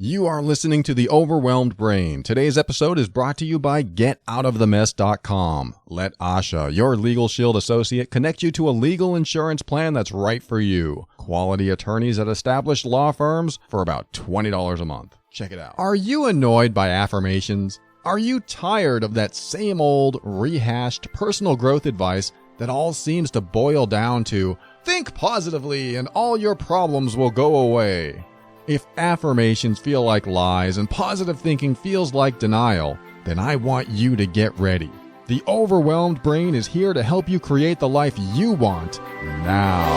You are listening to The Overwhelmed Brain. Today's episode is brought to you by GetOutOfTheMess.com. Let Asha, your Legal Shield associate, connect you to a legal insurance plan that's right for you. Quality attorneys at established law firms for about $20 a month. Check it out. Are you annoyed by affirmations? Are you tired of that same old, rehashed personal growth advice that all seems to boil down to, think positively and all your problems will go away? If affirmations feel like lies and positive thinking feels like denial, then I want you to get ready. The Overwhelmed Brain is here to help you create the life you want now.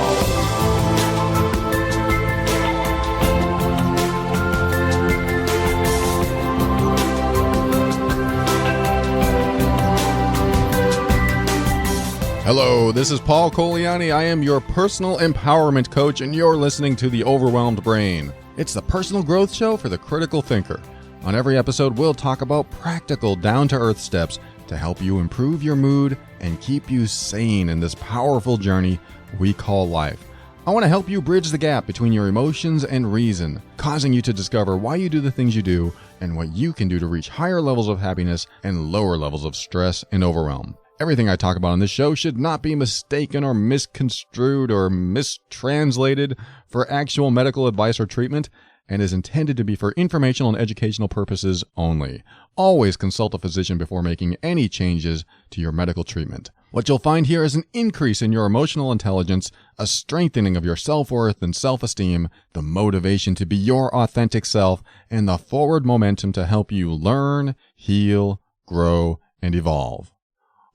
Hello, this is Paul Coliani. I am your personal empowerment coach, and you're listening to The Overwhelmed Brain. It's the personal growth show for the critical thinker. On every episode, we'll talk about practical, down-to-earth steps to help you improve your mood and keep you sane in this powerful journey we call life. I want to help you bridge the gap between your emotions and reason, causing you to discover why you do the things you do and what you can do to reach higher levels of happiness and lower levels of stress and overwhelm. Everything I talk about on this show should not be mistaken or misconstrued or mistranslated for actual medical advice or treatment and is intended to be for informational and educational purposes only. Always consult a physician before making any changes to your medical treatment. What you'll find here is an increase in your emotional intelligence, a strengthening of your self-worth and self-esteem, the motivation to be your authentic self, and the forward momentum to help you learn, heal, grow, and evolve.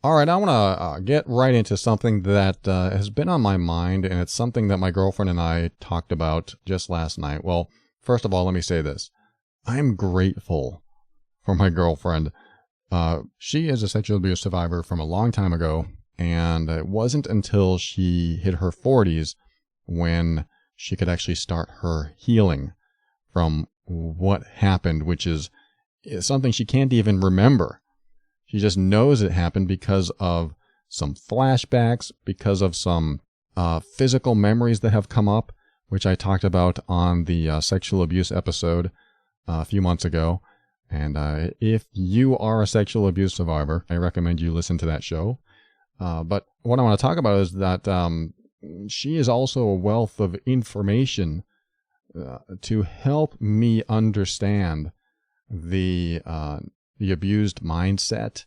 All right, I want to get right into something that has been on my mind, and it's something that my girlfriend and I talked about just last night. Well, first of all, let me say this. I'm grateful for my girlfriend. She is a sexual abuse survivor from a long time ago, and it wasn't until she hit her 40s when she could actually start her healing from what happened, which is something she can't even remember. She just knows it happened because of some flashbacks, because of some physical memories that have come up, which I talked about on the sexual abuse episode a few months ago. And if you are a sexual abuse survivor, I recommend you listen to that show. But what I want to talk about is that she is also a wealth of information to help me understand the abused mindset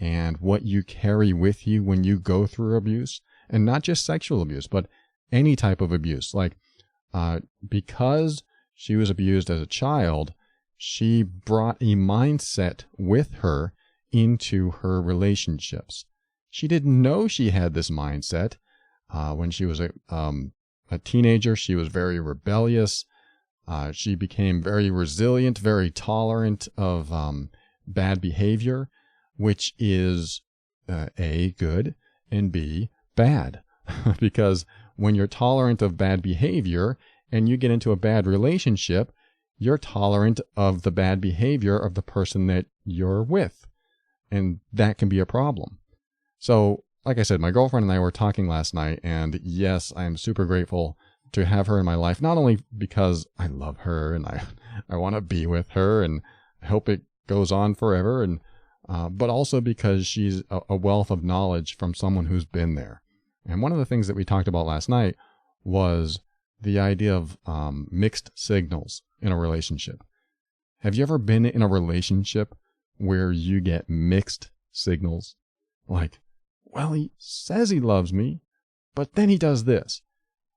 and what you carry with you when you go through abuse, and not just sexual abuse, but any type of abuse. Like, because she was abused as a child, she brought a mindset with her into her relationships. She didn't know she had this mindset. When she was a teenager, she was very rebellious. She became very resilient, very tolerant of bad behavior, which is A, good, and B, bad. Because when you're tolerant of bad behavior and you get into a bad relationship, you're tolerant of the bad behavior of the person that you're with. And that can be a problem. So, like I said, my girlfriend and I were talking last night, and yes, I am super grateful to have her in my life, not only because I love her and I want to be with her and I hope it goes on forever, and but also because she's a wealth of knowledge from someone who's been there. And one of the things that we talked about last night was the idea of mixed signals in a relationship. Have you ever been in a relationship where you get mixed signals? Like, well, he says he loves me, but then he does this.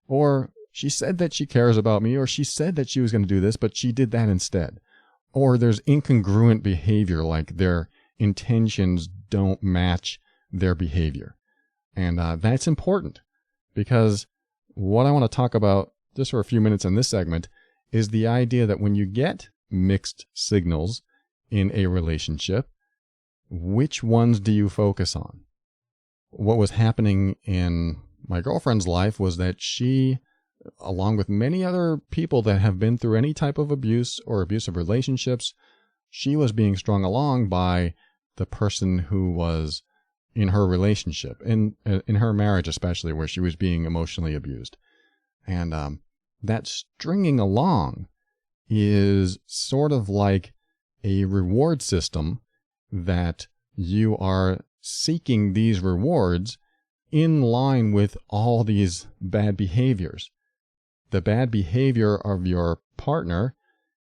Or she said that she cares about me, or she said that she was going to do this, but she did that instead. Or there's incongruent behavior, like their intentions don't match their behavior. And that's important, because what I want to talk about just for a few minutes in this segment is the idea that when you get mixed signals in a relationship, which ones do you focus on? What was happening in my girlfriend's life was that she, along with many other people that have been through any type of abuse or abusive relationships, she was being strung along by the person who was in her relationship, in her marriage especially, where she was being emotionally abused. And that stringing along is sort of like a reward system that you are seeking these rewards in line with all these bad behaviors. The bad behavior of your partner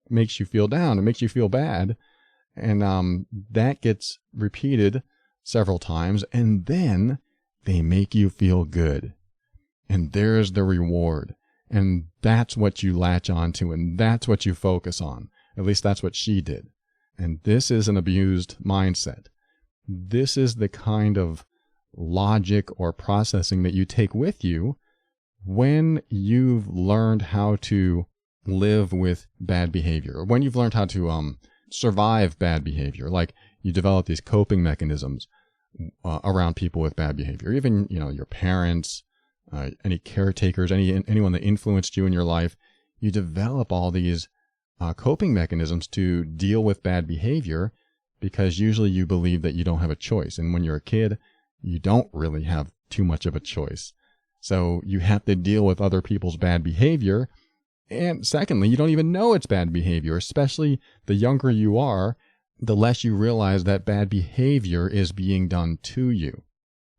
makes you feel down. It makes you feel bad. And that gets repeated several times. And then they make you feel good. And there's the reward. And that's what you latch onto. And that's what you focus on. At least that's what she did. And this is an abused mindset. This is the kind of logic or processing that you take with you when you've learned how to live with bad behavior, or when you've learned how to survive bad behavior. Like, you develop these coping mechanisms around people with bad behavior. Even, your parents, any caretakers, anyone that influenced you in your life, you develop all these coping mechanisms to deal with bad behavior, because usually you believe that you don't have a choice. And when you're a kid, you don't really have too much of a choice. So you have to deal with other people's bad behavior. And secondly, you don't even know it's bad behavior. Especially the younger you are, the less you realize that bad behavior is being done to you.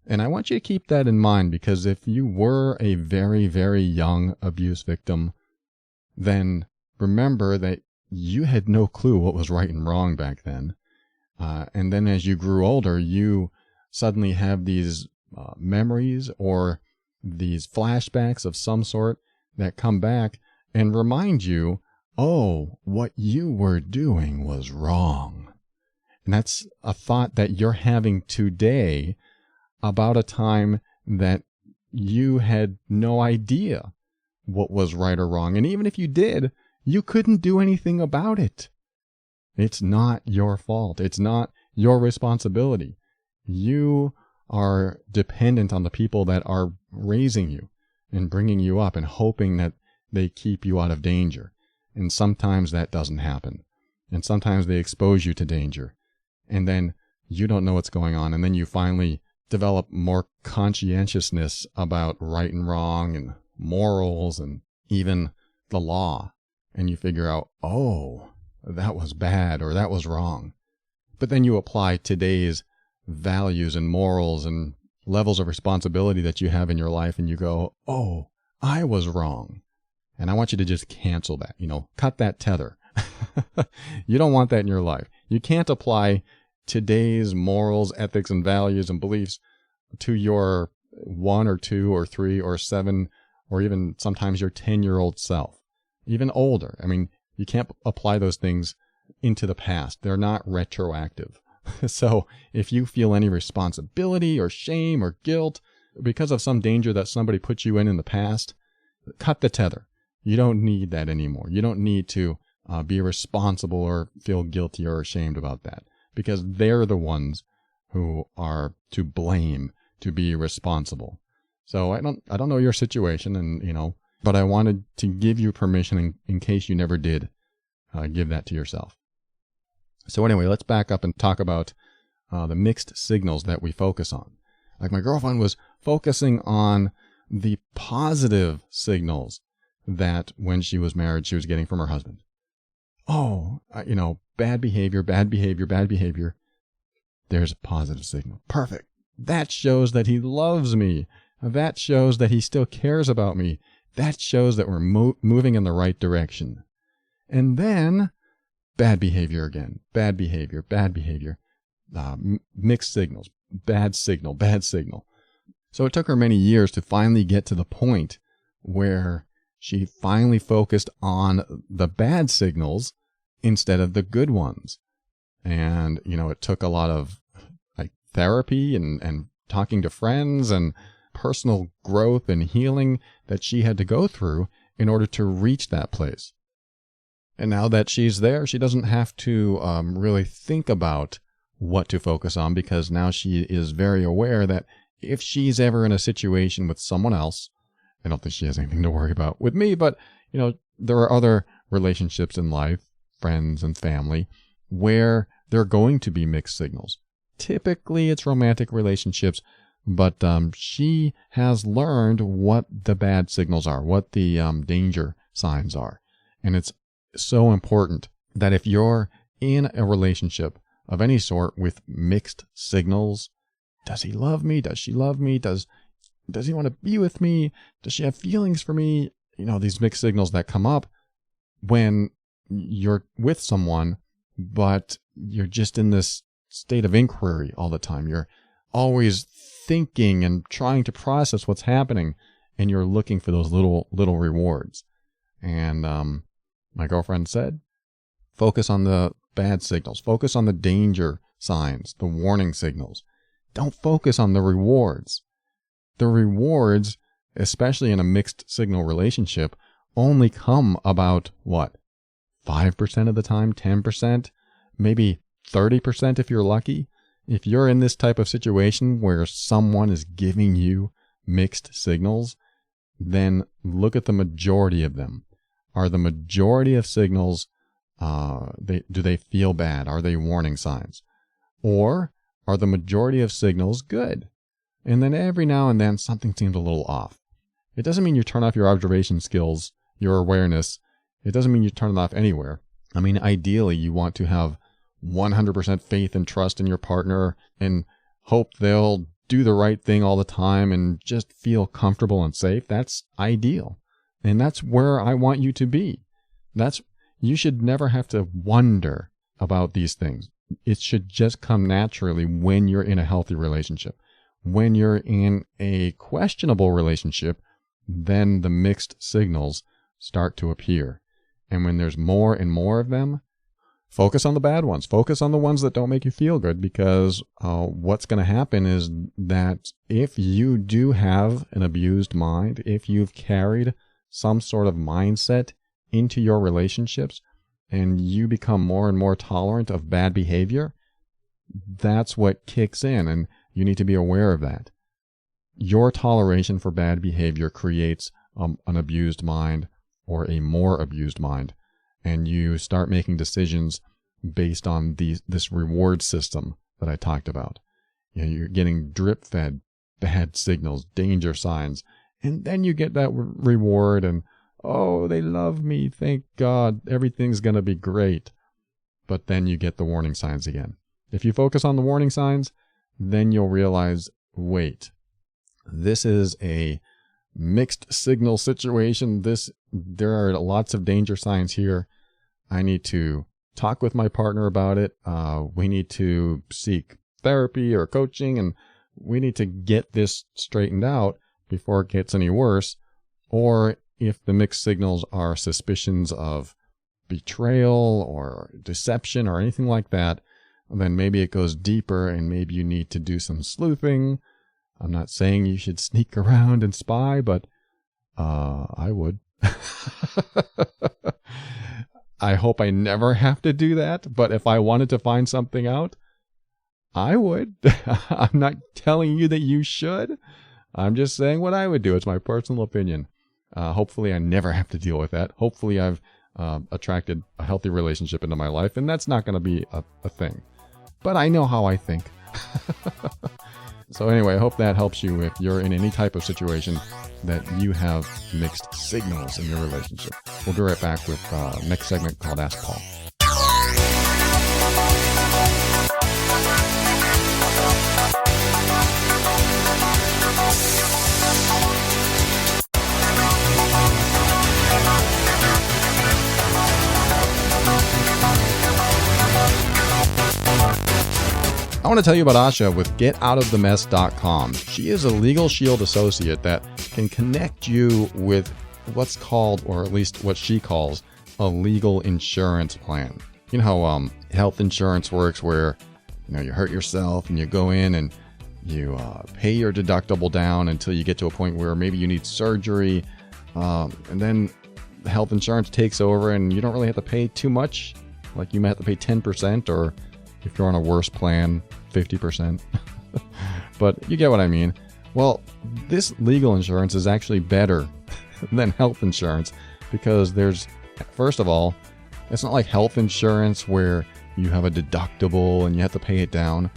And I want you to keep that in mind, because if you were a very, very young abuse victim, then remember that you had no clue what was right and wrong back then. And then as you grew older, you suddenly have these memories or these flashbacks of some sort that come back and remind you, oh, what you were doing was wrong. And that's a thought that you're having today about a time that you had no idea what was right or wrong. And even if you did, you couldn't do anything about it. It's not your fault. It's not your responsibility. You are dependent on the people that are raising you and bringing you up and hoping that they keep you out of danger. And sometimes that doesn't happen. And sometimes they expose you to danger. And then you don't know what's going on. And then you finally develop more conscientiousness about right and wrong and morals and even the law. And you figure out, oh, that was bad or that was wrong. But then you apply today's values and morals and levels of responsibility that you have in your life, and you go, oh, I was wrong. And I want you to just cancel that, cut that tether. You don't want that in your life. You can't apply today's morals, ethics, and values and beliefs to your 1 or 2 or 3 or 7 or even sometimes your 10-year-old self, even older. I mean, you can't apply those things into the past. They're not retroactive. So if you feel any responsibility or shame or guilt because of some danger that somebody put you in the past, cut the tether. You don't need that anymore. You don't need to be responsible or feel guilty or ashamed about that, because they're the ones who are to blame, to be responsible. So I don't know your situation, and but I wanted to give you permission in case you never did give that to yourself. So anyway, let's back up and talk about the mixed signals that we focus on. Like, my girlfriend was focusing on the positive signals that when she was married, she was getting from her husband. Oh, bad behavior, bad behavior, bad behavior. There's a positive signal. Perfect. That shows that he loves me. That shows that he still cares about me. That shows that we're moving in the right direction. And then bad behavior again. Bad behavior, bad behavior. Mixed signals. Bad signal, bad signal. So it took her many years to finally get to the point where she finally focused on the bad signals instead of the good ones. And, it took a lot of therapy and talking to friends and personal growth and healing that she had to go through in order to reach that place. And now that she's there, she doesn't have to really think about what to focus on, because now she is very aware that if she's ever in a situation with someone else, I don't think she has anything to worry about with me, but, there are other relationships in life, friends and family, where there are going to be mixed signals. Typically, it's romantic relationships, but she has learned what the bad signals are, what the danger signs are. And it's so important that if you're in a relationship of any sort with mixed signals, does he love me? Does she love me? Does he want to be with me? Does she have feelings for me? These mixed signals that come up when you're with someone, but you're just in this state of inquiry all the time. You're always thinking and trying to process what's happening, and you're looking for those little rewards. And my girlfriend said, focus on the bad signals. Focus on the danger signs, the warning signals. Don't focus on the rewards. The rewards, especially in a mixed signal relationship, only come about, 5% of the time, 10%, maybe 30% if you're lucky. If you're in this type of situation where someone is giving you mixed signals, then look at the majority of them. Are the majority of signals, do they feel bad? Are they warning signs? Or are the majority of signals good? And then every now and then something seems a little off. It doesn't mean you turn off your observation skills, your awareness. It doesn't mean you turn it off anywhere. I mean, ideally, you want to have 100% faith and trust in your partner and hope they'll do the right thing all the time and just feel comfortable and safe. That's ideal. And that's where I want you to be. You should never have to wonder about these things. It should just come naturally when you're in a healthy relationship. When you're in a questionable relationship, then the mixed signals start to appear. And when there's more and more of them, focus on the bad ones. Focus on the ones that don't make you feel good, because what's going to happen is that if you do have an abused mind, if you've carried some sort of mindset into your relationships and you become more and more tolerant of bad behavior, that's what kicks in, and you need to be aware of that. Your toleration for bad behavior creates an abused mind or a more abused mind, and you start making decisions based on this reward system that I talked about. You're getting drip-fed bad signals, danger signs, and then you get that reward and, oh, they love me, thank God, everything's going to be great. But then you get the warning signs again. If you focus on the warning signs, then you'll realize, wait, this is a mixed signal situation. There are lots of danger signs here. I need to talk with my partner about it. We need to seek therapy or coaching, and we need to get this straightened out before it gets any worse. Or if the mixed signals are suspicions of betrayal or deception or anything like that, then maybe it goes deeper and maybe you need to do some sleuthing. I'm not saying you should sneak around and spy, but I would. I hope I never have to do that, but if I wanted to find something out, I would. I'm not telling you that you should. I'm just saying what I would do. It's my personal opinion. Hopefully I never have to deal with that. Hopefully I've attracted a healthy relationship into my life, and that's not going to be a thing. But I know how I think. So anyway, I hope that helps you if you're in any type of situation that you have mixed signals in your relationship. We'll be right back with next segment called Ask Paul. I want to tell you about Asha with getoutofthemess.com. She is a Legal Shield associate that can connect you with what's called, or at least what she calls, a legal insurance plan. You know how health insurance works, where you hurt yourself and you go in and you pay your deductible down until you get to a point where maybe you need surgery, and then the health insurance takes over and you don't really have to pay too much. Like you might have to pay 10%, or if you're on a worse plan, 50%. But you get what I mean. Well, this legal insurance is actually better than health insurance, because first of all, it's not like health insurance where you have a deductible and you have to pay it down.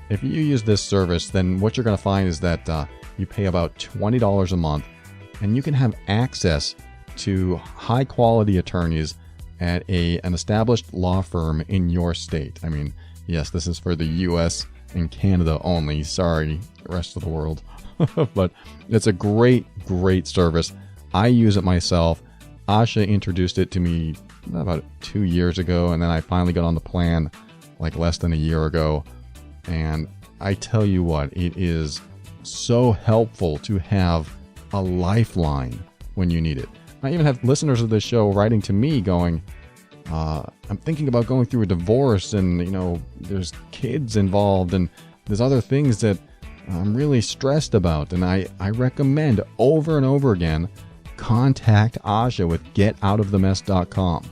If you use this service, then what you're going to find is that you pay about $20 a month, and you can have access to high quality attorneys at an established law firm in your state. I mean, yes, this is for the U.S. and Canada only. Sorry, the rest of the world. But it's a great, great service. I use it myself. Asha introduced it to me about 2 years ago, and then I finally got on the plan like less than a year ago. And I tell you what, it is so helpful to have a lifeline when you need it. I even have listeners of this show writing to me going, I'm thinking about going through a divorce, and there's kids involved, and there's other things that I'm really stressed about. And I recommend over and over again, contact Asha with getoutofthemess.com.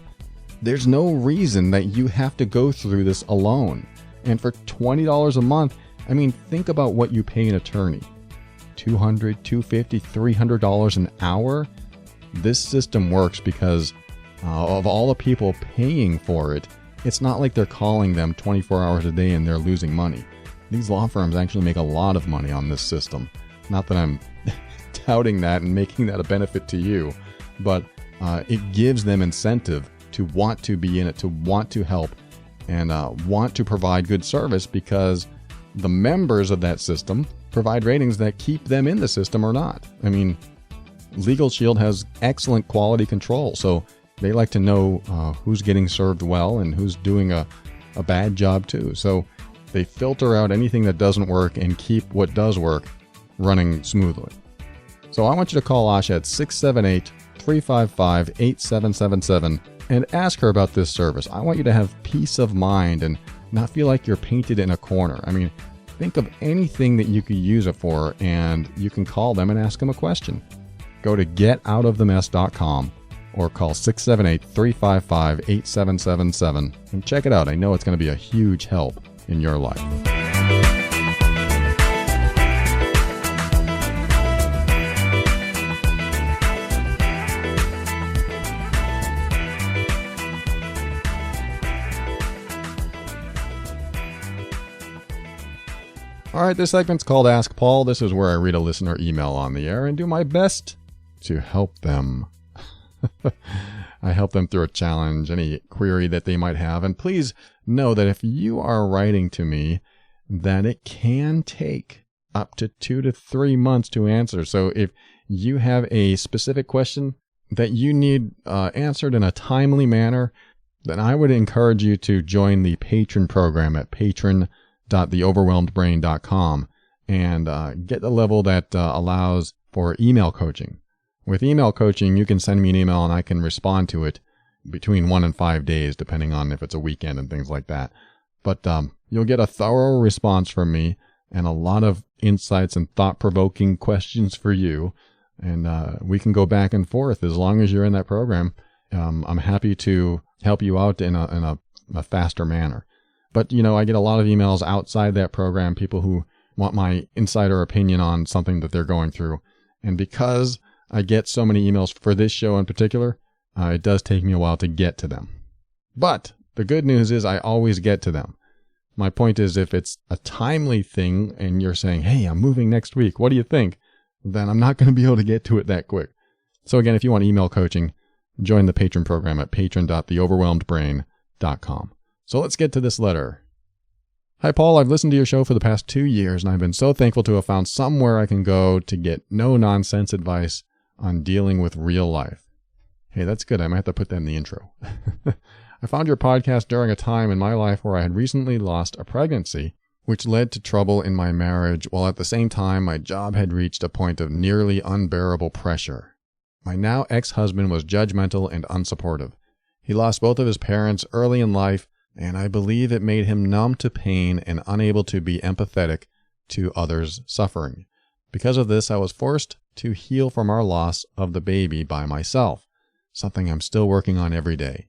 There's no reason that you have to go through this alone. And for $20 a month, I mean, think about what you pay an attorney. $200, $250, $300 an hour? This system works because of all the people paying for it. It's not like they're calling them 24 hours a day and they're losing money. These law firms actually make a lot of money on this system. Not that I'm touting that and making that a benefit to you, but it gives them incentive to want to be in it, to want to help, and want to provide good service, because the members of that system provide ratings that keep them in the system or not. I mean, Legal Shield has excellent quality control, so they like to know who's getting served well and who's doing a bad job too. So they filter out anything that doesn't work and keep what does work running smoothly. So I want you to call Asha at 678-355-8777 and ask her about this service. I want you to have peace of mind and not feel like you're painted in a corner. I mean, think of anything that you could use it for, and you can call them and ask them a question. Go to getoutofthemess.com or call 678-355-8777 and check it out. I know it's going to be a huge help in your life. All right, this segment's called Ask Paul. This is where I read a listener email on the air and do my best to help them. I help them through a challenge, any query that they might have. And please know that if you are writing to me, that it can take up to 2 to 3 months to answer. So if you have a specific question that you need answered in a timely manner, then I would encourage you to join the patron program at patron.theoverwhelmedbrain.com and get the level that allows for email coaching. With email coaching, you can send me an email and I can respond to it between 1 and 5 days, depending on if it's a weekend and things like that. But you'll get a thorough response from me and a lot of insights and thought-provoking questions for you. And we can go back and forth as long as you're in that program. I'm happy to help you out in a faster manner. But, I get a lot of emails outside that program, people who want my insider opinion on something that they're going through. And because I get so many emails for this show in particular, it does take me a while to get to them. But the good news is I always get to them. My point is, if it's a timely thing and you're saying, hey, I'm moving next week, what do you think? Then I'm not going to be able to get to it that quick. So again, if you want email coaching, join the patron program at patron.theoverwhelmedbrain.com. So let's get to this letter. Hi, Paul. I've listened to your show for the past 2 years, and I've been so thankful to have found somewhere I can go to get no-nonsense advice on dealing with real life. Hey, that's good. I might have to put that in the intro. I found your podcast during a time in my life where I had recently lost a pregnancy, which led to trouble in my marriage, while at the same time my job had reached a point of nearly unbearable pressure. My now ex-husband was judgmental and unsupportive. He lost both of his parents early in life, and I believe it made him numb to pain and unable to be empathetic to others' suffering. Because of this, I was forced to heal from our loss of the baby by myself, something I'm still working on every day.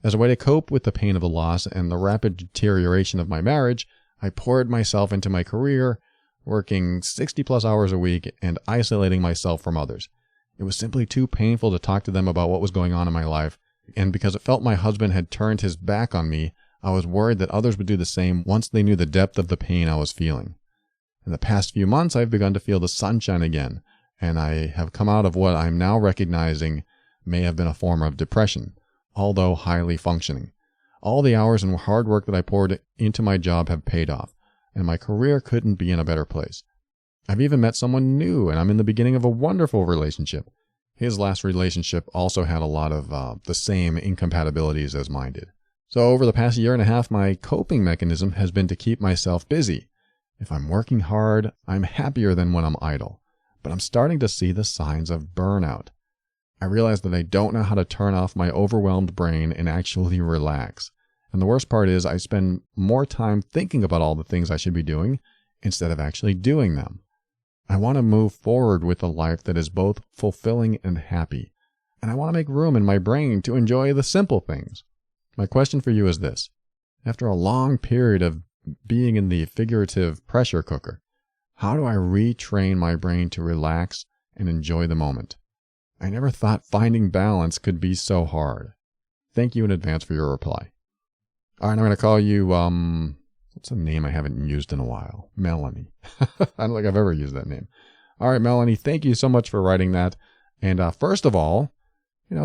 As a way to cope with the pain of the loss and the rapid deterioration of my marriage, I poured myself into my career, working 60-plus hours a week and isolating myself from others. It was simply too painful to talk to them about what was going on in my life, and because it felt my husband had turned his back on me, I was worried that others would do the same once they knew the depth of the pain I was feeling. In the past few months, I've begun to feel the sunshine again, and I have come out of what I'm now recognizing may have been a form of depression. although highly functioning. All the hours and hard work that I poured into my job have paid off, and my career couldn't be in a better place. I've even met someone new, and I'm in the beginning of a wonderful relationship. His last relationship also had a lot of the same incompatibilities as mine did. So over the past year and a half, my coping mechanism has been to keep myself busy. If I'm working hard, I'm happier than when I'm idle. But I'm starting to see the signs of burnout. I realize that I don't know how to turn off my overwhelmed brain and actually relax. And the worst part is I spend more time thinking about all the things I should be doing instead of actually doing them. I want to move forward with a life that is both fulfilling and happy. And I want to make room in my brain to enjoy the simple things. My question for you is this. After a long period of being in the figurative pressure cooker, how do I retrain my brain to relax and enjoy the moment? I never thought finding balance could be so hard. Thank you in advance for your reply. All right, I'm going to call you, what's a name I haven't used in a while? Melanie. I don't think I've ever used that name. All right, Melanie, thank you so much for writing that. And first of all,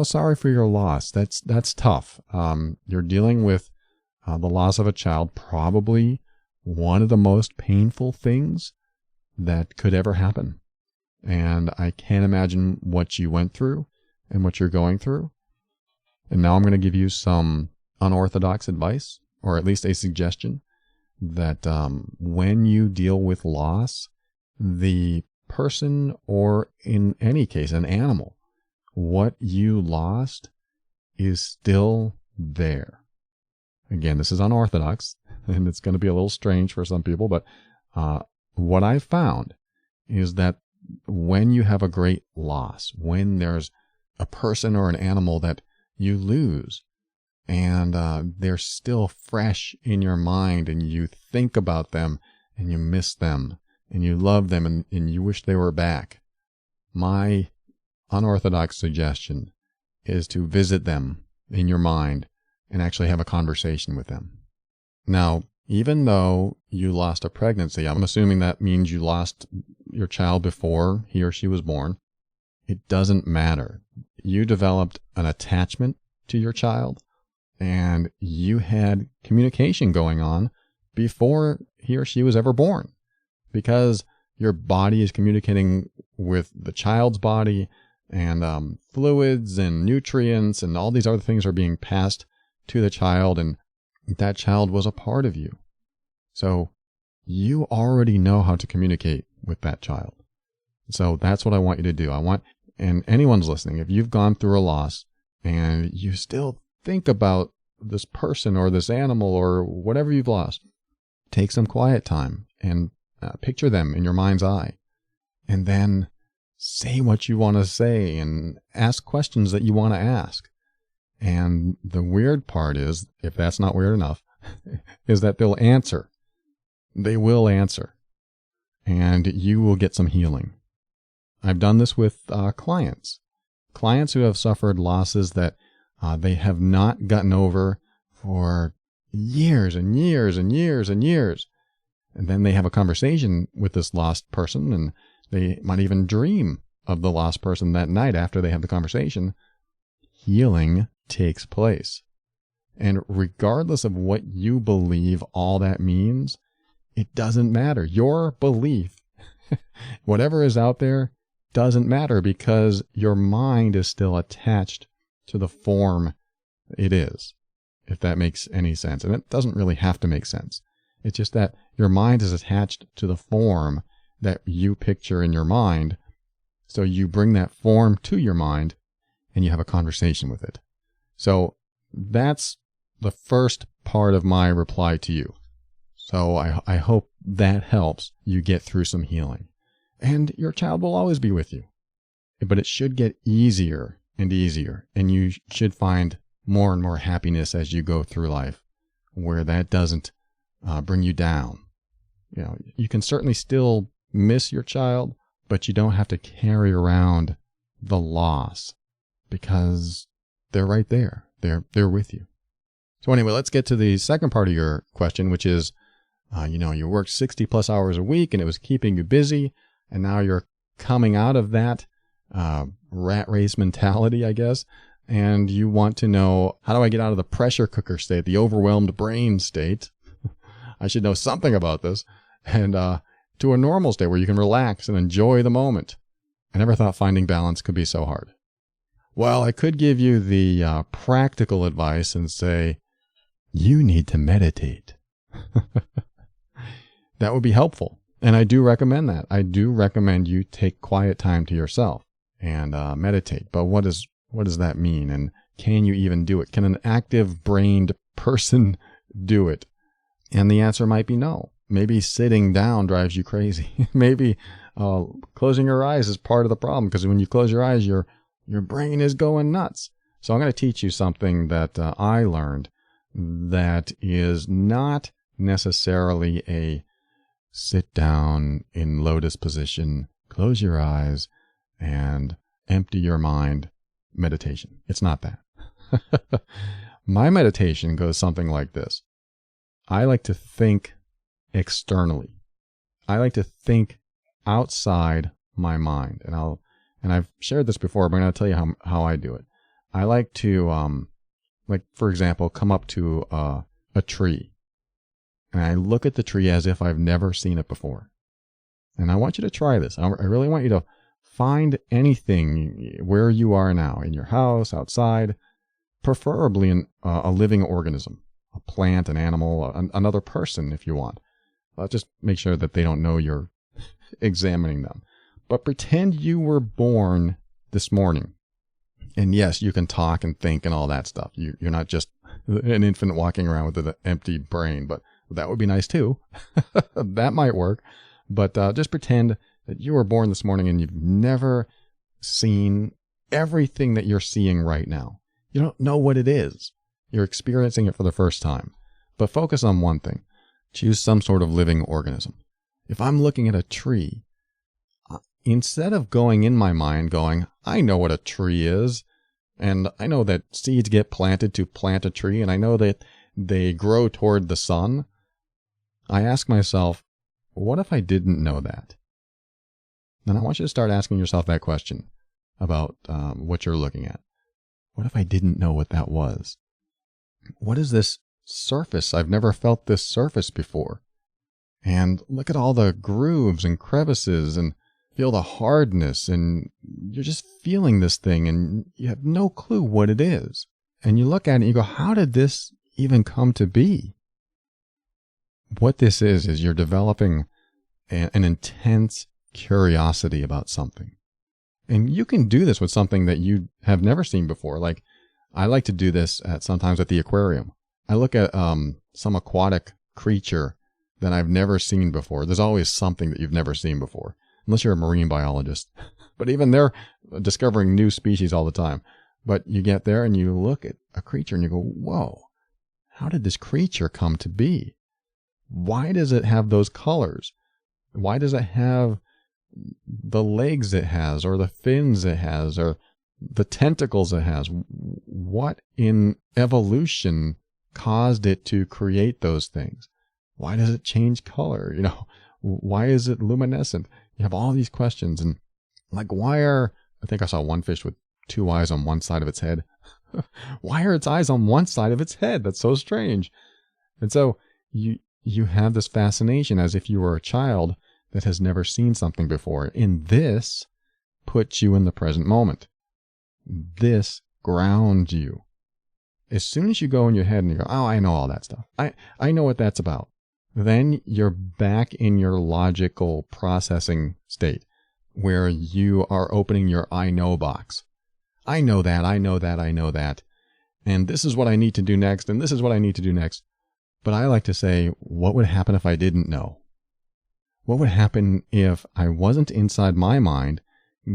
sorry for your loss. That's tough. You're dealing with the loss of a child, probably one of the most painful things that could ever happen. And I can't imagine what you went through and what you're going through. And now I'm going to give you some unorthodox advice, or at least a suggestion, that when you deal with loss, the person, or in any case, an animal, what you lost is still there. Again, this is unorthodox, and it's going to be a little strange for some people, but what I've found is that when you have a great loss, when there's a person or an animal that you lose, and they're still fresh in your mind, and you think about them, and you miss them, and you love them, and you wish they were back, my unorthodox suggestion is to visit them in your mind and actually have a conversation with them. Now, even though you lost a pregnancy, I'm assuming that means you lost your child before he or she was born. It doesn't matter. You developed an attachment to your child, and you had communication going on before he or she was ever born, because your body is communicating with the child's body, and fluids and nutrients and all these other things are being passed to the child, and that child was a part of you. So you already know how to communicate with that child. So that's what I want you to do. And anyone's listening, if you've gone through a loss and you still think about this person or this animal or whatever you've lost, take some quiet time and picture them in your mind's eye, and then say what you want to say and ask questions that you want to ask. And the weird part is, if that's not weird enough, is that they'll answer. They will answer. And you will get some healing. I've done this with clients who have suffered losses that they have not gotten over for years and years and years and years. And then they have a conversation with this lost person, and they might even dream of the lost person that night after they have the conversation. Healing takes place. And regardless of what you believe all that means, it doesn't matter. Your belief, whatever is out there, doesn't matter, because your mind is still attached to the form it is, if that makes any sense. And it doesn't really have to make sense. It's just that your mind is attached to the form that you picture in your mind. So you bring that form to your mind and you have a conversation with it. So that's the first part of my reply to you. So I hope that helps you get through some healing. And your child will always be with you. But it should get easier and easier. And you should find more and more happiness as you go through life, where that doesn't bring you down. You can certainly still miss your child, but you don't have to carry around the loss, because they're right there. They're with you. So anyway, let's get to the second part of your question, which is, you worked 60 plus hours a week and it was keeping you busy. And now you're coming out of that rat race mentality, I guess. and you want to know, how do I get out of the pressure cooker state, the overwhelmed brain state? I should know something about this. And to a normal state where you can relax and enjoy the moment. I never thought finding balance could be so hard. Well, I could give you the practical advice and say, you need to meditate. That would be helpful. And I do recommend that. I do recommend you take quiet time to yourself and meditate. But what does that mean? And can you even do it? Can an active-brained person do it? And the answer might be no. Maybe sitting down drives you crazy. Maybe closing your eyes is part of the problem, because when you close your eyes, your brain is going nuts. So I'm going to teach you something that I learned that is not necessarily a sit down in lotus position, close your eyes, and empty your mind meditation. It's not that. My meditation goes something like this. I like to think externally. I like to think outside my mind. And I've shared this before, but I'm going to tell you how I do it. I like to, for example, come up to a tree. And I look at the tree as if I've never seen it before. And I want you to try this. I really want you to find anything where you are now, in your house, outside, preferably a living organism, a plant, an animal, another person if you want. Just make sure that they don't know you're examining them. But pretend you were born this morning. And yes, you can talk and think and all that stuff. You're not just an infant walking around with an empty brain, but that would be nice too. That might work. But just pretend that you were born this morning and you've never seen everything that you're seeing right now. You don't know what it is. You're experiencing it for the first time. But focus on one thing. Choose some sort of living organism. If I'm looking at a tree, instead of going in my mind going, I know what a tree is, and I know that seeds get planted to plant a tree, and I know that they grow toward the sun, I ask myself, what if I didn't know that? Then I want you to start asking yourself that question about what you're looking at. What if I didn't know what that was? What is this surface? I've never felt this surface before. And look at all the grooves and crevices, and feel the hardness, and you're just feeling this thing and you have no clue what it is. And you look at it and you go, how did this even come to be? What this is you're developing an intense curiosity about something. And you can do this with something that you have never seen before. Like, I like to do this sometimes at the aquarium. I look at some aquatic creature that I've never seen before. There's always something that you've never seen before, unless you're a marine biologist. But even they're discovering new species all the time. But you get there and you look at a creature and you go, whoa, how did this creature come to be? Why does it have those colors? Why does it have the legs it has, or the fins it has, or the tentacles it has? What in evolution caused it to create those things? Why does it change color? Why is it luminescent? You have all these questions, and I think I saw one fish with two eyes on one side of its head. Why are its eyes on one side of its head? That's so strange. And so you have this fascination as if you were a child that has never seen something before. And this puts you in the present moment. This grounds you. As soon as you go in your head and you go, oh, I know all that stuff. I know what that's about. Then you're back in your logical processing state where you are opening your I know box. I know that, I know that, I know that. And this is what I need to do next, and this is what I need to do next. But I like to say, what would happen if I didn't know? What would happen if I wasn't inside my mind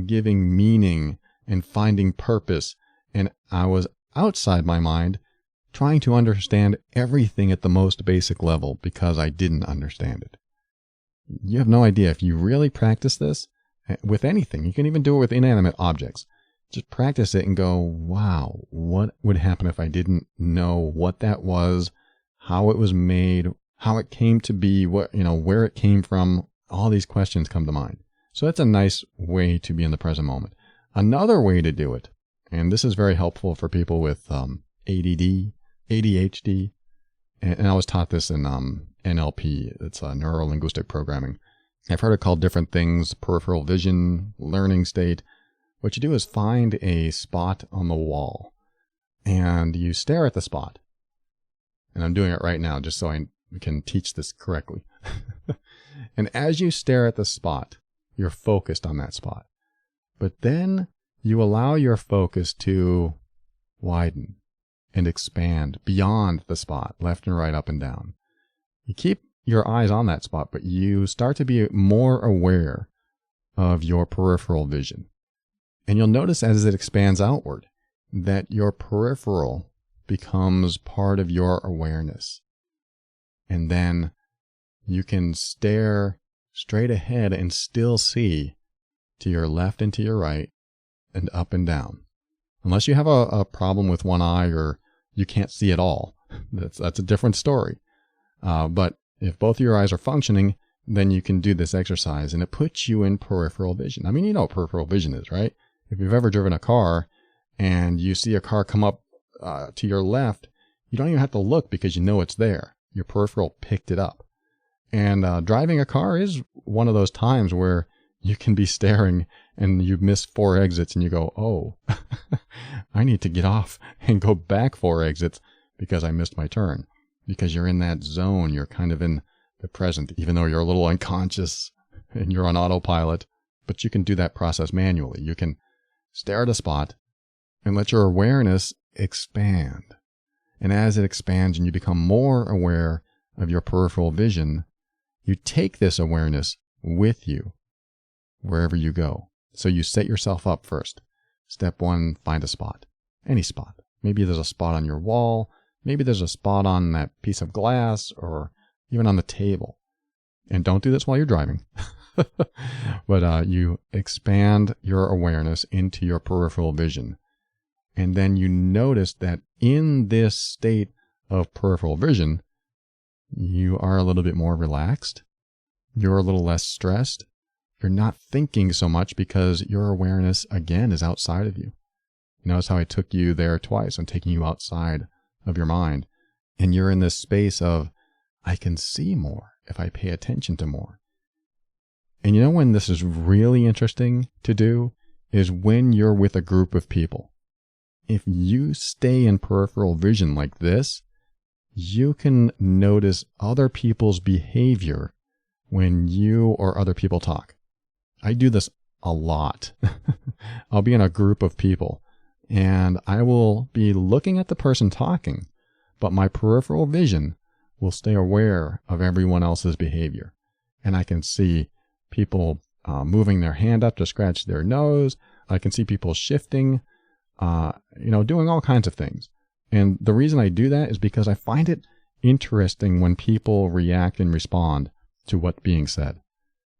giving meaning and finding purpose, and I was outside my mind trying to understand everything at the most basic level because I didn't understand it? You have no idea. If you really practice this with anything, you can even do it with inanimate objects. Just practice it and go, wow, what would happen if I didn't know what that was, how it was made, how it came to be, where it came from? All these questions come to mind. So that's a nice way to be in the present moment. Another way to do it, And this is very helpful for people with ADD, ADHD. And I was taught this in NLP. It's neuro-linguistic programming. I've heard it called different things, peripheral vision, learning state. What you do is find a spot on the wall and you stare at the spot. And I'm doing it right now just so I can teach this correctly. And as you stare at the spot, you're focused on that spot. But then you allow your focus to widen and expand beyond the spot, left and right, up and down. You keep your eyes on that spot, but you start to be more aware of your peripheral vision. And you'll notice as it expands outward that your peripheral becomes part of your awareness. And then you can stare straight ahead and still see to your left and to your right and up and down. Unless you have a problem with one eye or you can't see at all. That's a different story. But if both of your eyes are functioning, then you can do this exercise and it puts you in peripheral vision. I mean, you know what peripheral vision is, right? If you've ever driven a car and you see a car come up to your left, you don't even have to look because you know it's there. Your peripheral picked it up. And driving a car is one of those times where you can be staring and you miss 4 exits and you go, oh, I need to get off and go back 4 exits because I missed my turn. Because you're in that zone, you're kind of in the present, even though you're a little unconscious and you're on autopilot. But you can do that process manually. You can stare at a spot and let your awareness expand. And as it expands and you become more aware of your peripheral vision, you take this awareness with you wherever you go. So you set yourself up first. Step 1, find a spot. Any spot. Maybe there's a spot on your wall. Maybe there's a spot on that piece of glass or even on the table. And don't do this while you're driving. But you expand your awareness into your peripheral vision. And then you notice that in this state of peripheral vision, you are a little bit more relaxed. You're a little less stressed. You're not thinking so much because your awareness, again, is outside of you. Notice how I took you there twice. I'm taking you outside of your mind. And you're in this space of, I can see more if I pay attention to more. And you know when this is really interesting to do is when you're with a group of people. If you stay in peripheral vision like this, you can notice other people's behavior when you or other people talk. I do this a lot. I'll be in a group of people and I will be looking at the person talking, but my peripheral vision will stay aware of everyone else's behavior. And I can see people moving their hand up to scratch their nose. I can see people shifting, doing all kinds of things. And the reason I do that is because I find it interesting when people react and respond to what's being said.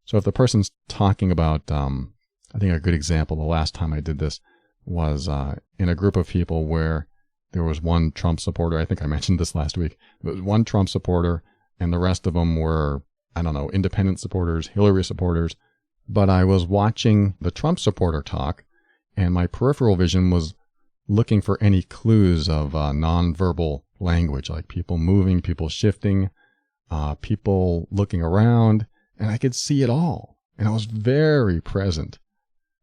So if the person's talking about, I think a good example, the last time I did this was in a group of people where there was one Trump supporter. I think I mentioned this last week. There was one Trump supporter and the rest of them were, independent supporters, Hillary supporters. But I was watching the Trump supporter talk and my peripheral vision was looking for any clues of nonverbal language, like people moving, people shifting, people looking around, and I could see it all. And I was very present.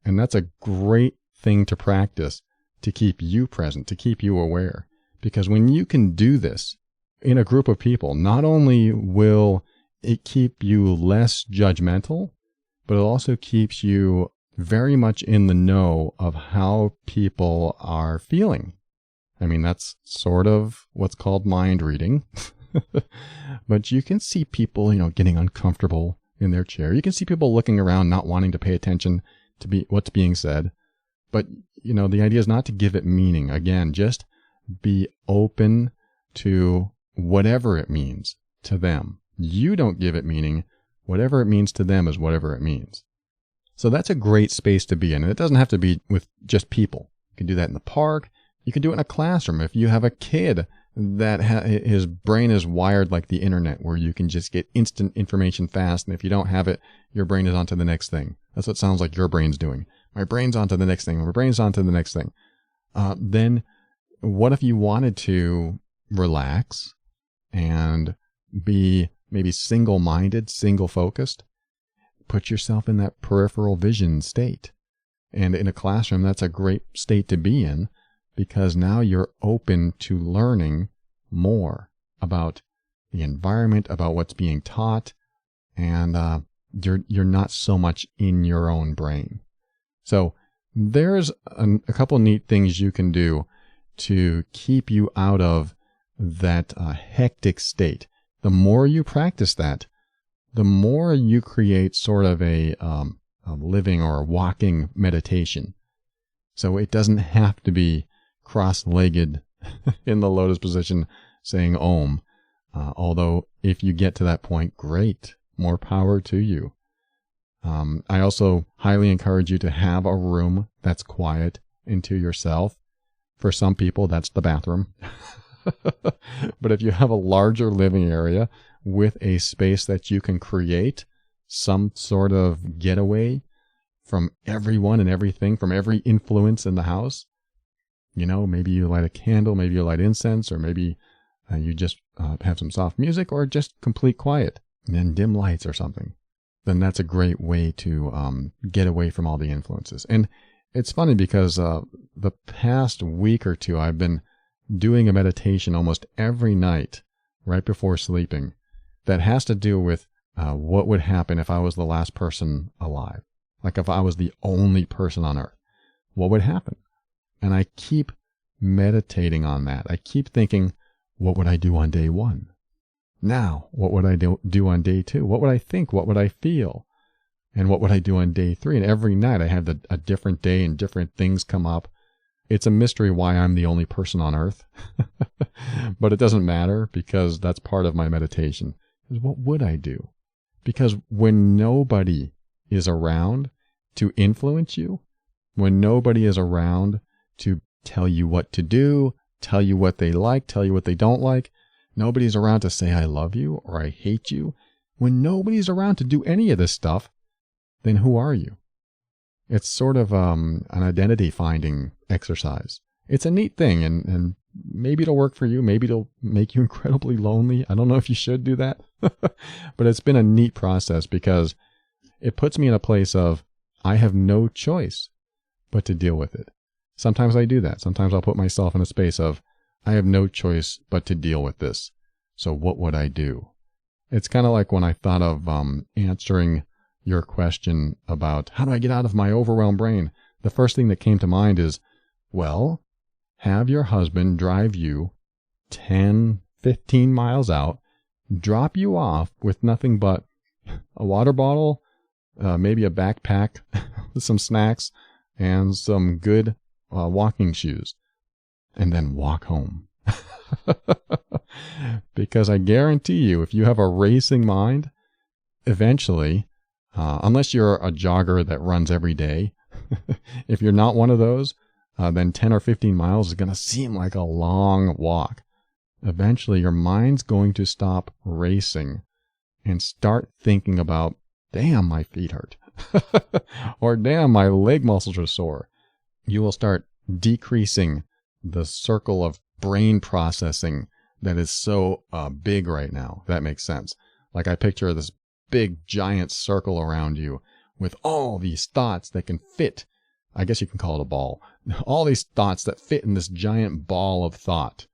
And that's a great thing to practice to keep you present, to keep you aware. Because when you can do this in a group of people, not only will it keep you less judgmental, but it also keeps you very much in the know of how people are feeling. I mean, that's sort of what's called mind reading. But you can see people, getting uncomfortable in their chair. You can see people looking around, not wanting to pay attention to what's being said. But, the idea is not to give it meaning. Again, just be open to whatever it means to them. You don't give it meaning. Whatever it means to them is whatever it means. So that's a great space to be in. And it doesn't have to be with just people. You can do that in the park. You can do it in a classroom. If you have a kid that his brain is wired like the internet, where you can just get instant information fast. And if you don't have it, your brain is on to the next thing. That's what it sounds like your brain's doing. My brain's on to the next thing. My brain's on to the next thing. then what if you wanted to relax and be maybe single-minded, single-focused? Put yourself in that peripheral vision state. And in a classroom, that's a great state to be in, because now you're open to learning more about the environment, about what's being taught, and you're not so much in your own brain. So there's a couple neat things you can do to keep you out of that hectic state. The more you practice that, the more you create sort of a living or a walking meditation. So it doesn't have to be cross-legged in the lotus position saying Om. Although if you get to that point, great, more power to you. I also highly encourage you to have a room that's quiet and to yourself. For some people, that's the bathroom. But if you have a larger living area with a space that you can create some sort of getaway from everyone and everything, from every influence in the house, maybe you light a candle, maybe you light incense, or maybe you just have some soft music, or just complete quiet and then dim lights or something, then that's a great way to get away from all the influences. And it's funny because the past week or two, I've been doing a meditation almost every night right before sleeping that has to do with what would happen if I was the last person alive. Like if I was the only person on earth, what would happen? And I keep meditating on that. I keep thinking, what would I do on day one? Now, what would I do on day two? What would I think? What would I feel? And what would I do on day three? And every night I have a different day and different things come up. It's a mystery why I'm the only person on earth. But it doesn't matter, because that's part of my meditation. What would I do? Because when nobody is around to influence you, when nobody is around to tell you what to do, tell you what they like, tell you what they don't like, nobody's around to say I love you or I hate you, when nobody's around to do any of this stuff, then who are you? It's sort of an identity finding exercise. It's a neat thing, and maybe it'll work for you. Maybe it'll make you incredibly lonely. I don't know if you should do that. But it's been a neat process because it puts me in a place of I have no choice but to deal with it. Sometimes I do that. Sometimes I'll put myself in a space of I have no choice but to deal with this. So what would I do? It's kind of like when I thought of answering your question about how do I get out of my overwhelmed brain? The first thing that came to mind is, well, have your husband drive you 10, 15 miles out, drop you off with nothing but a water bottle, maybe a backpack with some snacks and some good walking shoes, and then walk home. Because I guarantee you, if you have a racing mind, eventually, unless you're a jogger that runs every day, if you're not one of those, then 10 or 15 miles is going to seem like a long walk. Eventually, your mind's going to stop racing and start thinking about, damn, my feet hurt. Or damn, my leg muscles are sore. You will start decreasing the circle of brain processing that is so big right now. If that makes sense. Like I picture this big giant circle around you with all these thoughts that can fit. I guess you can call it a ball. All these thoughts that fit in this giant ball of thought.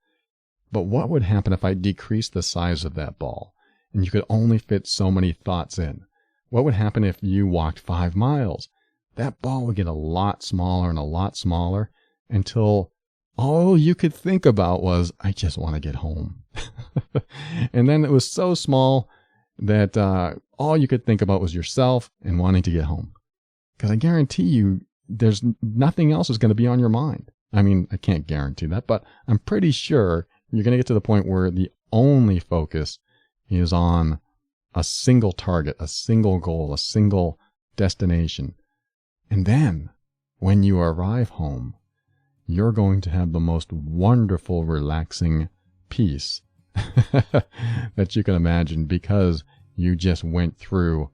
But what would happen if I decreased the size of that ball and you could only fit so many thoughts in? What would happen if you walked 5 miles? That ball would get a lot smaller and a lot smaller until all you could think about was, I just want to get home. And then it was so small that all you could think about was yourself and wanting to get home. Because I guarantee you, there's nothing else is going to be on your mind. I mean, I can't guarantee that, but I'm pretty sure you're going to get to the point where the only focus is on a single target, a single goal, a single destination. And then when you arrive home, you're going to have the most wonderful, relaxing peace that you can imagine, because you just went through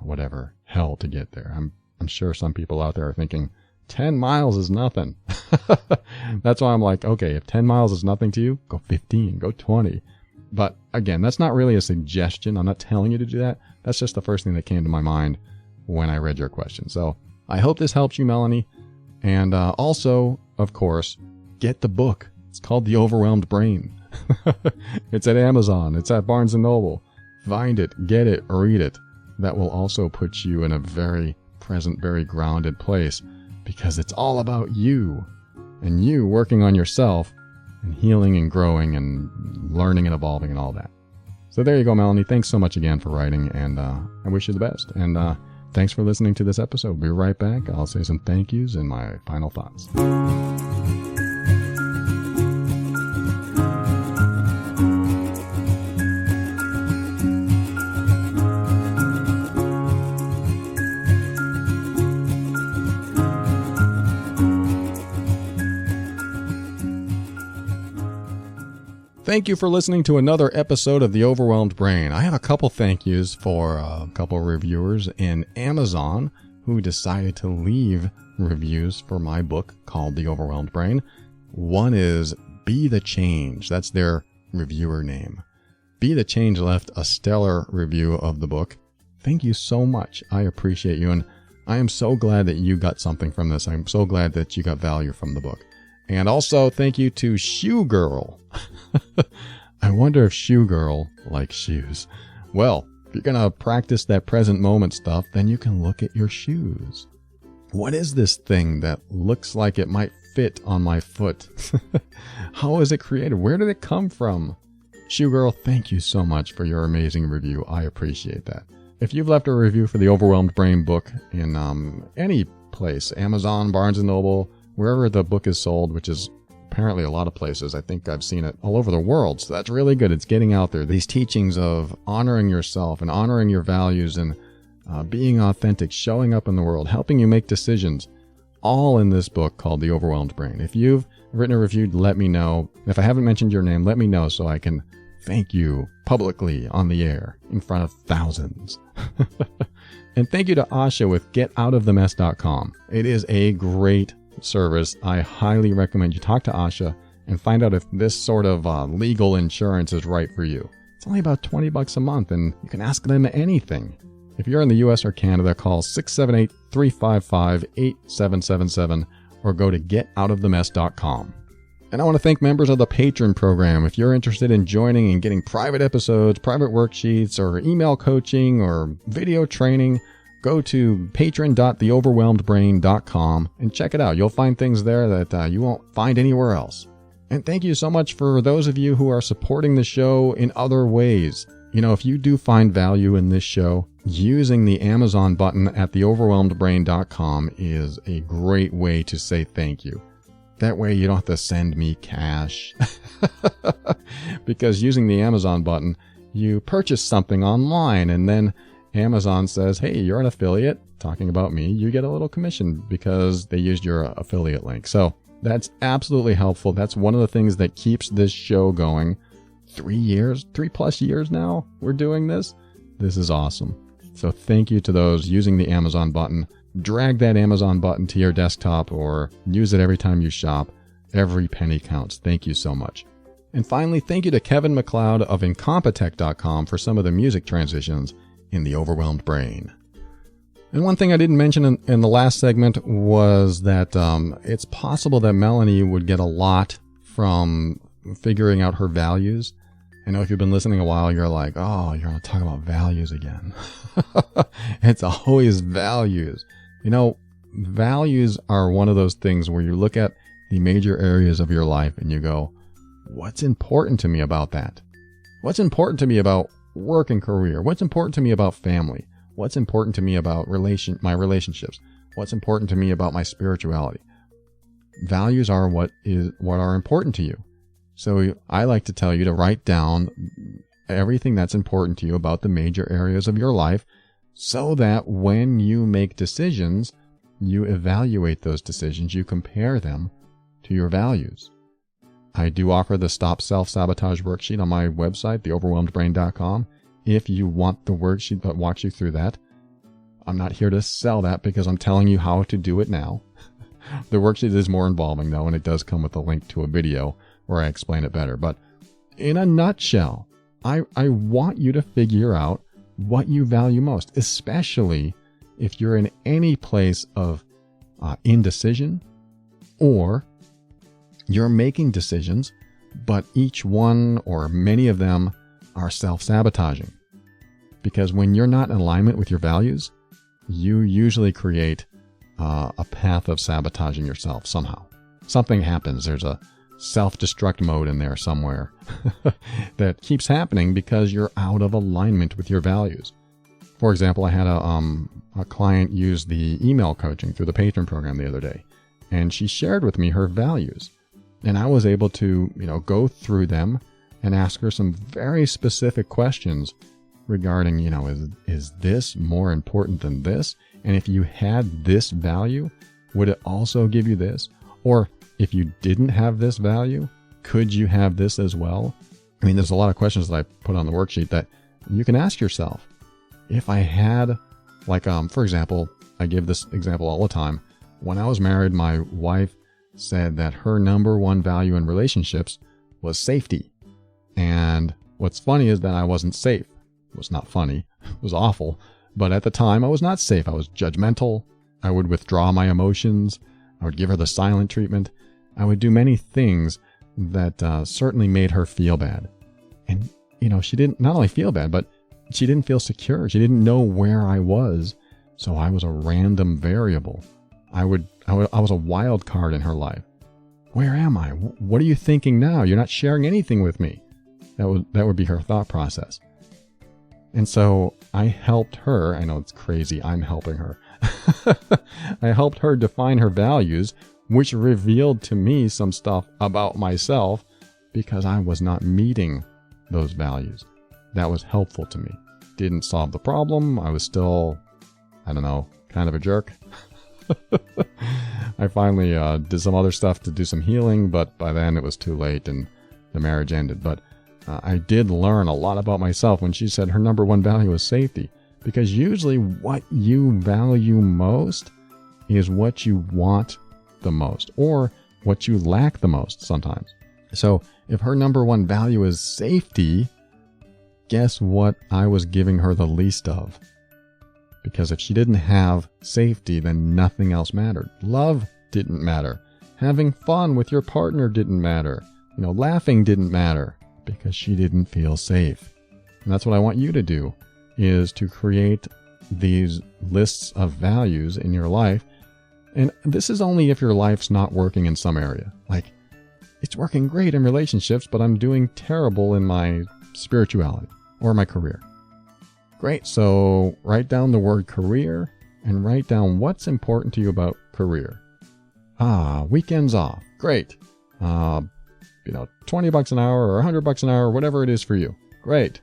whatever hell to get there. I'm sure some people out there are thinking, 10 miles is nothing. That's why I'm like, okay, if 10 miles is nothing to you, go 15, go 20. But again, that's not really a suggestion. I'm not telling you to do that. That's just the first thing that came to my mind when I read your question. So I hope this helps you, Melanie. And also, of course, get the book. It's called The Overwhelmed Brain. It's at Amazon. It's at Barnes & Noble. Find it, get it, read it. That will also put you in a very present, very grounded place, because it's all about you and you working on yourself and healing and growing and learning and evolving and all that. So there you go, Melanie. Thanks so much again for writing, and I wish you the best. And thanks for listening to this episode. We'll be right back. I'll say some thank yous and my final thoughts. Thank you for listening to another episode of The Overwhelmed Brain. I have a couple thank yous for a couple reviewers in Amazon who decided to leave reviews for my book called The Overwhelmed Brain. One is Be the Change. That's their reviewer name. Be the Change left a stellar review of the book. Thank you so much. I appreciate you, and I am so glad that you got something from this. I'm so glad that you got value from the book. And also, thank you to Shoe Girl. I wonder if Shoe Girl likes shoes. Well, if you're going to practice that present moment stuff, then you can look at your shoes. What is this thing that looks like it might fit on my foot? How is it created? Where did it come from? Shoe Girl, thank you so much for your amazing review. I appreciate that. If you've left a review for the Overwhelmed Brain book in any place, Amazon, Barnes & Noble, wherever the book is sold, which is apparently a lot of places. I think I've seen it all over the world. So that's really good. It's getting out there. These teachings of honoring yourself and honoring your values and being authentic, showing up in the world, helping you make decisions, all in this book called The Overwhelmed Brain. If you've written a review, let me know. If I haven't mentioned your name, let me know so I can thank you publicly on the air in front of thousands. And thank you to Asha with getoutofthemess.com. It is a great service. I highly recommend you talk to Asha and find out if this sort of legal insurance is right for you. It's only about $20 a month, and you can ask them anything. If you're in the US or Canada, call 678-355-8777 or go to getoutofthemess.com. And I want to thank members of the Patreon program. If you're interested in joining and getting private episodes, private worksheets, or email coaching, or video training, go to patron.theoverwhelmedbrain.com and check it out. You'll find things there that you won't find anywhere else. And thank you so much for those of you who are supporting the show in other ways. You know, if you do find value in this show, using the Amazon button at theoverwhelmedbrain.com is a great way to say thank you. That way you don't have to send me cash. Because using the Amazon button, you purchase something online and then Amazon says, hey, you're an affiliate, talking about me, you get a little commission because they used your affiliate link. So that's absolutely helpful. That's one of the things that keeps this show going. 3+ years now we're doing this. This is awesome. So thank you to those using the Amazon button. Drag that Amazon button to your desktop or use it every time you shop. Every penny counts. Thank you so much. And finally, thank you to Kevin MacLeod of Incompetech.com for some of the music transitions in The Overwhelmed Brain. And one thing I didn't mention in the last segment was that it's possible that Melanie would get a lot from figuring out her values. I know if you've been listening a while, you're like, oh, you're going to talk about values again. It's always values. You know, values are one of those things where you look at the major areas of your life and you go, what's important to me about that? What's important to me about work and career? What's important to me about family? What's important to me about my relationships? What's important to me about my spirituality? Values are what are important to you. So I like to tell you to write down everything that's important to you about the major areas of your life so that when you make decisions, you evaluate those decisions, you compare them to your values. I do offer the Stop Self-Sabotage worksheet on my website, theoverwhelmedbrain.com, if you want the worksheet that walks you through that. I'm not here to sell that because I'm telling you how to do it now. The worksheet is more involving though, and it does come with a link to a video where I explain it better. But in a nutshell, I want you to figure out what you value most, especially if you're in any place of indecision, or you're making decisions, but each one or many of them are self-sabotaging. Because when you're not in alignment with your values, you usually create a path of sabotaging yourself somehow. Something happens. There's a self-destruct mode in there somewhere that keeps happening because you're out of alignment with your values. For example, I had a client use the email coaching through the Patreon program the other day, and she shared with me her values. And I was able to, go through them and ask her some very specific questions regarding, is this more important than this? And if you had this value, would it also give you this? Or if you didn't have this value, could you have this as well? I mean, there's a lot of questions that I put on the worksheet that you can ask yourself. If I had, for example, I give this example all the time. When I was married, my wife said that her number one value in relationships was safety. And what's funny is that I wasn't safe. It was not funny. It was awful. But at the time, I was not safe. I was judgmental. I would withdraw my emotions. I would give her the silent treatment. I would do many things that certainly made her feel bad. And, she didn't not only feel bad, but she didn't feel secure. She didn't know where I was. So I was a random variable. I was a wild card in her life. Where am I? What are you thinking now? You're not sharing anything with me. That would be her thought process. And so I helped her. I know it's crazy. I'm helping her. I helped her define her values, which revealed to me some stuff about myself because I was not meeting those values. That was helpful to me. Didn't solve the problem. I was still, kind of a jerk. I finally did some other stuff to do some healing, but by then it was too late and the marriage ended. But I did learn a lot about myself when she said her number one value is safety. Because usually what you value most is what you want the most, or what you lack the most sometimes. So if her number one value is safety, guess what I was giving her the least of? Because if she didn't have safety, then nothing else mattered. Love didn't matter. Having fun with your partner didn't matter. Laughing didn't matter because she didn't feel safe. And that's what I want you to do, is to create these lists of values in your life. And this is only if your life's not working in some area. Like, it's working great in relationships, but I'm doing terrible in my spirituality or my career. Great. So write down the word career and write down what's important to you about career. Weekends off. Great. $20 an hour or $100 an hour, whatever it is for you. Great.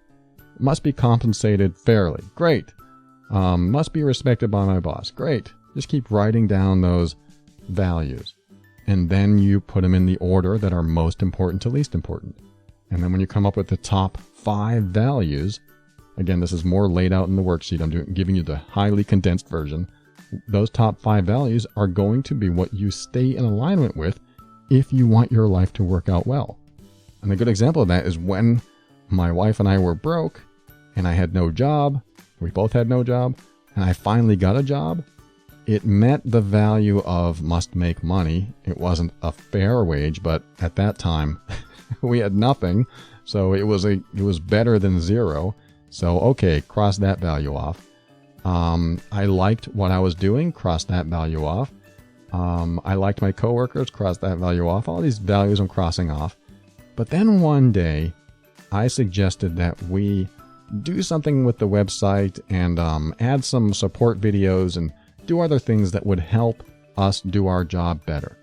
Must be compensated fairly. Great. Must be respected by my boss. Great. Just keep writing down those values. And then you put them in the order that are most important to least important. And then when you come up with the top 5 values, again, this is more laid out in the worksheet. I'm giving you the highly condensed version. Those top 5 values are going to be what you stay in alignment with if you want your life to work out well. And a good example of that is when my wife and I were broke and I had no job. We both had no job. And I finally got a job. It met the value of must make money. It wasn't a fair wage, but at that time we had nothing. So it was better than zero. So, okay, cross that value off. I liked what I was doing, cross that value off. I liked my coworkers, cross that value off. All these values I'm crossing off. But then one day, I suggested that we do something with the website and add some support videos and do other things that would help us do our job better.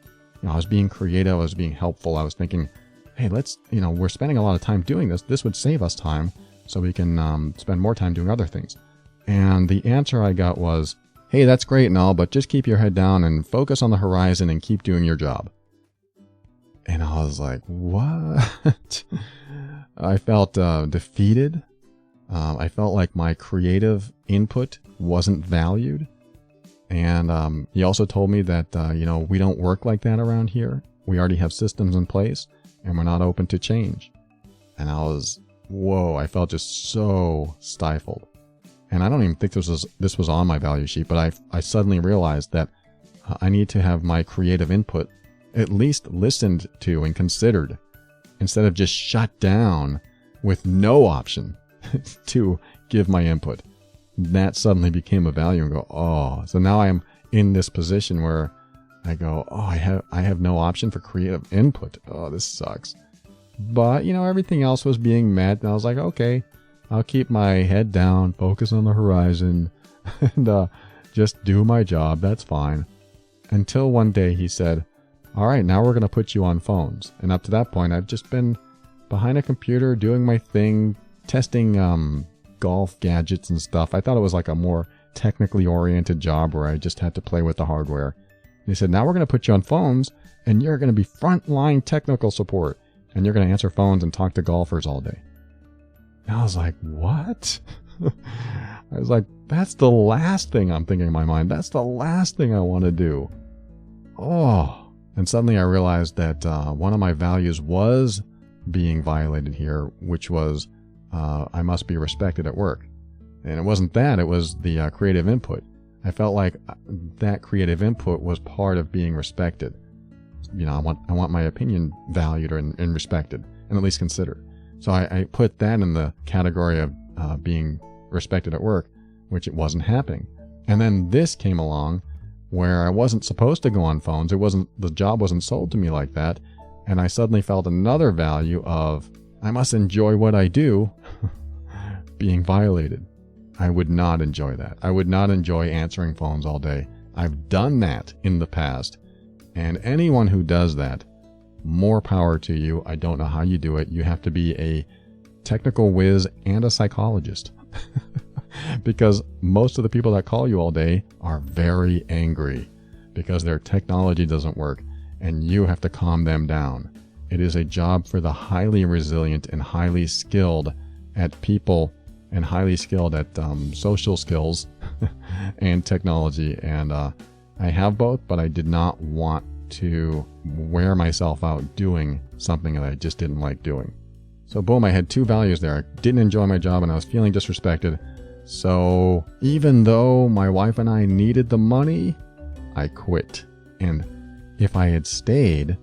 I was being creative. I was being helpful. I was thinking, hey, we're spending a lot of time doing this. This would save us time so we can spend more time doing other things. And the answer I got was, hey, that's great and all, but just keep your head down and focus on the horizon and keep doing your job. And I was like, what? I felt defeated. I felt like my creative input wasn't valued. And he also told me that, we don't work like that around here. We already have systems in place and we're not open to change. And I felt just so stifled. And I don't even think this was on my value sheet, but I suddenly realized that I need to have my creative input at least listened to and considered, instead of just shut down with no option to give my input. That suddenly became a value and go, so now I'm in this position where I go, I have no option for creative input. Oh, this sucks. But, everything else was being met, and I was like, okay, I'll keep my head down, focus on the horizon, and just do my job. That's fine. Until one day he said, all right, now we're going to put you on phones. And up to that point, I've just been behind a computer doing my thing, testing golf gadgets and stuff. I thought it was like a more technically oriented job where I just had to play with the hardware. And he said, now we're going to put you on phones, and you're going to be frontline technical support, and you're going to answer phones and talk to golfers all day. And I was like, what? I was like, that's the last thing I'm thinking in my mind. That's the last thing I want to do. And suddenly I realized that one of my values was being violated here, which was I must be respected at work. And it wasn't that, it was the creative input. I felt like that creative input was part of being respected. I want my opinion valued and respected, and at least considered. So I put that in the category of being respected at work, which it wasn't happening. And then this came along where I wasn't supposed to go on phones. The job wasn't sold to me like that. And I suddenly felt another value of, I must enjoy what I do, being violated. I would not enjoy that. I would not enjoy answering phones all day. I've done that in the past. And anyone who does that, more power to you. I don't know how you do it. You have to be a technical whiz and a psychologist. Because most of the people that call you all day are very angry because their technology doesn't work, and you have to calm them down. It is a job for the highly resilient and highly skilled at people and highly skilled at social skills and technology. And I have both, but I did not want to wear myself out doing something that I just didn't like doing. So boom, I had two values there. I didn't enjoy my job and I was feeling disrespected. So even though my wife and I needed the money, I quit. And if I had stayed,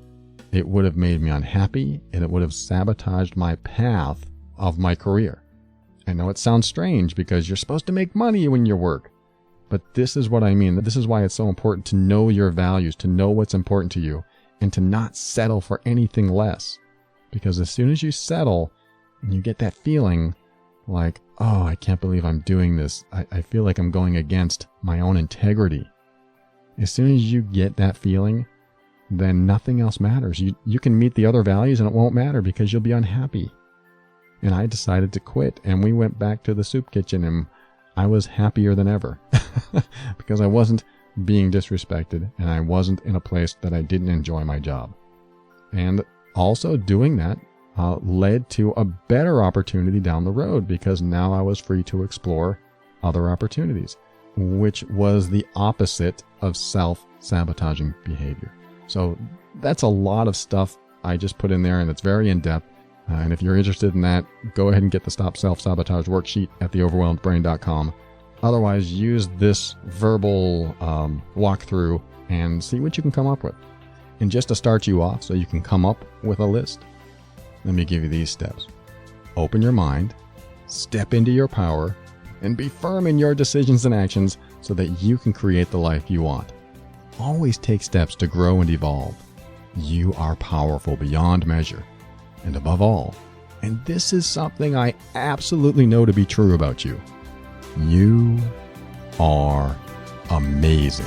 it would have made me unhappy and it would have sabotaged my path of my career. I know it sounds strange because you're supposed to make money when you work, but this is what I mean. This is why it's so important to know your values, to know what's important to you, and to not settle for anything less. Because as soon as you settle and you get that feeling like, oh, I can't believe I'm doing this. I feel like I'm going against my own integrity. As soon as you get that feeling, then nothing else matters. You can meet the other values and it won't matter because you'll be unhappy. And I decided to quit, and we went back to the soup kitchen, and I was happier than ever because I wasn't being disrespected and I wasn't in a place that I didn't enjoy my job. And also doing that led to a better opportunity down the road because now I was free to explore other opportunities, which was the opposite of self-sabotaging behavior. So that's a lot of stuff I just put in there, and it's very in-depth. And if you're interested in that, go ahead and get the Stop Self-Sabotage worksheet at theoverwhelmedbrain.com. Otherwise, use this verbal walkthrough and see what you can come up with. And just to start you off so you can come up with a list, let me give you these steps. Open your mind, step into your power, and be firm in your decisions and actions so that you can create the life you want. Always take steps to grow and evolve. You are powerful beyond measure. And above all, and this is something I absolutely know to be true about you, you are amazing.